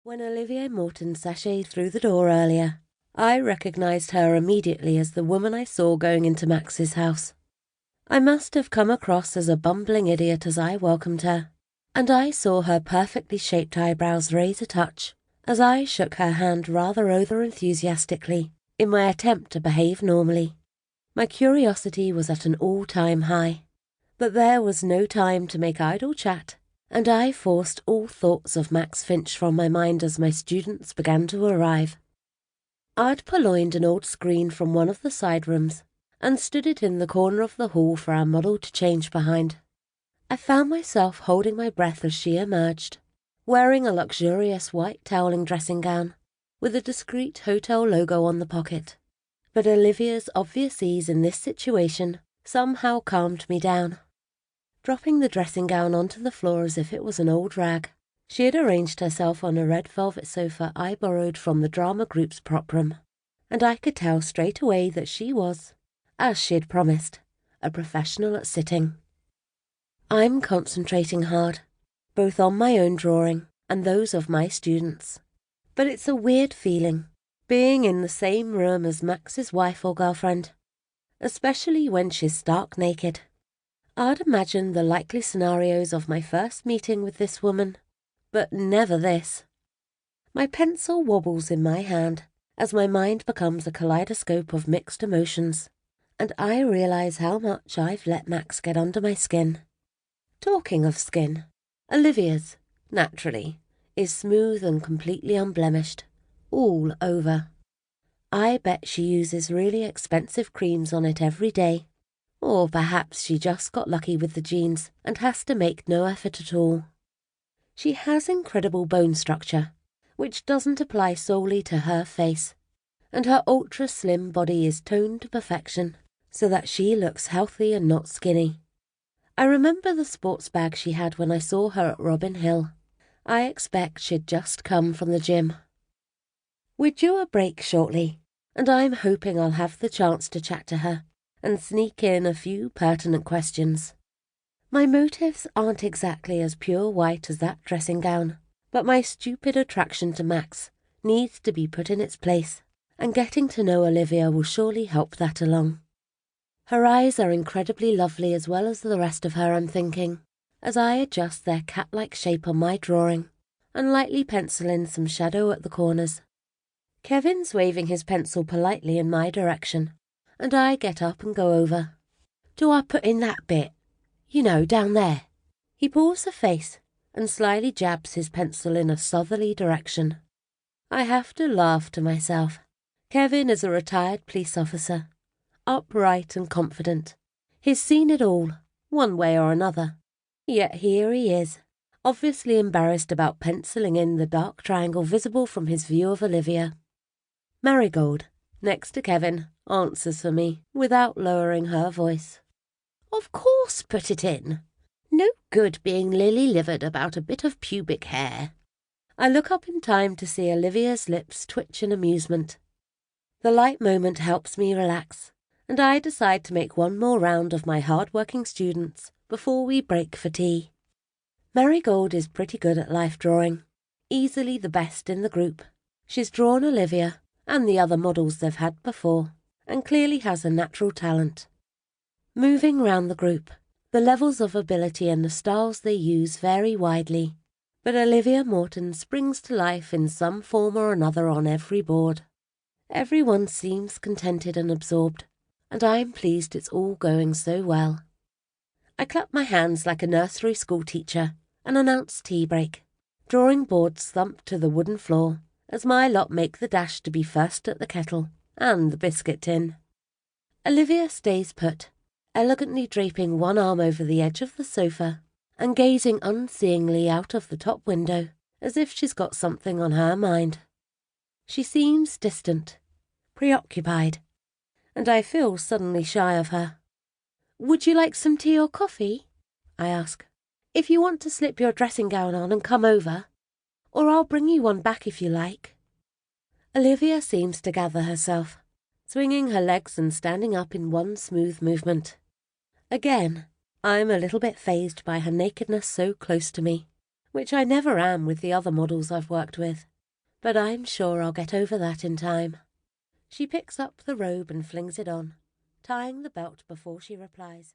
When Olivia Morton sashayed through the door earlier, I recognised her immediately as the woman I saw going into Max's house. I must have come across as a bumbling idiot as I welcomed her, and I saw her perfectly shaped eyebrows raise a touch as I shook her hand rather over-enthusiastically in my attempt to behave normally. My curiosity was at an all-time high, but there was no time to make idle chat, and I forced all thoughts of Max Finch from my mind as my students began to arrive. I'd purloined an old screen from one of the side rooms and stood it in the corner of the hall for our model to change behind. I found myself holding my breath as she emerged, wearing a luxurious white toweling dressing gown with a discreet hotel logo on the pocket. But Olivia's obvious ease in this situation somehow calmed me down. Dropping the dressing gown onto the floor as if it was an old rag, she had arranged herself on a red velvet sofa I borrowed from the drama group's prop room, and I could tell straight away that she was, as she had promised, a professional at sitting. I'm concentrating hard, both on my own drawing and those of my students, but it's a weird feeling, being in the same room as Max's wife or girlfriend, especially when she's stark naked. I'd imagined the likely scenarios of my first meeting with this woman, but never this. My pencil wobbles in my hand as my mind becomes a kaleidoscope of mixed emotions, and I realise how much I've let Max get under my skin. Talking of skin, Olivia's, naturally, is smooth and completely unblemished, all over. I bet she uses really expensive creams on it every day. Or perhaps she just got lucky with the genes and has to make no effort at all. She has incredible bone structure, which doesn't apply solely to her face, and her ultra-slim body is toned to perfection so that she looks healthy and not skinny. I remember the sports bag she had when I saw her at Robin Hill. I expect she'd just come from the gym. We're due a break shortly, and I'm hoping I'll have the chance to chat to her and sneak in a few pertinent questions. My motives aren't exactly as pure white as that dressing gown, but my stupid attraction to Max needs to be put in its place, and getting to know Olivia will surely help that along. Her eyes are incredibly lovely as well as the rest of her, I'm thinking, as I adjust their cat-like shape on my drawing and lightly pencil in some shadow at the corners. Kevin's waving his pencil politely in my direction, and I get up and go over. Do I put in that bit? You know, down there. He pulls a face and slyly jabs his pencil in a southerly direction. I have to laugh to myself. Kevin is a retired police officer, upright and confident. He's seen it all, one way or another. Yet here he is, obviously embarrassed about penciling in the dark triangle visible from his view of Olivia. Marigold, next to Kevin, answers for me without lowering her voice. Of course put it in. No good being lily-livered about a bit of pubic hair. I look up in time to see Olivia's lips twitch in amusement. The light moment helps me relax, and I decide to make one more round of my hard-working students before we break for tea. Marigold is pretty good at life drawing, easily the best in the group. She's drawn Olivia and the other models they've had before, and clearly has a natural talent. Moving round the group, the levels of ability and the styles they use vary widely, but Olivia Morton springs to life in some form or another on every board. Everyone seems contented and absorbed, and I'm pleased it's all going so well. I clap my hands like a nursery school teacher and announce tea break. Drawing boards thump to the wooden floor as my lot make the dash to be first at the kettle and the biscuit tin. Olivia stays put, elegantly draping one arm over the edge of the sofa and gazing unseeingly out of the top window as if she's got something on her mind. She seems distant, preoccupied, and I feel suddenly shy of her. Would you like some tea or coffee? I ask. If you want to slip your dressing gown on and come over, or I'll bring you one back if you like. Olivia seems to gather herself, swinging her legs and standing up in one smooth movement. Again, I'm a little bit fazed by her nakedness so close to me, which I never am with the other models I've worked with. But I'm sure I'll get over that in time. She picks up the robe and flings it on, tying the belt before she replies.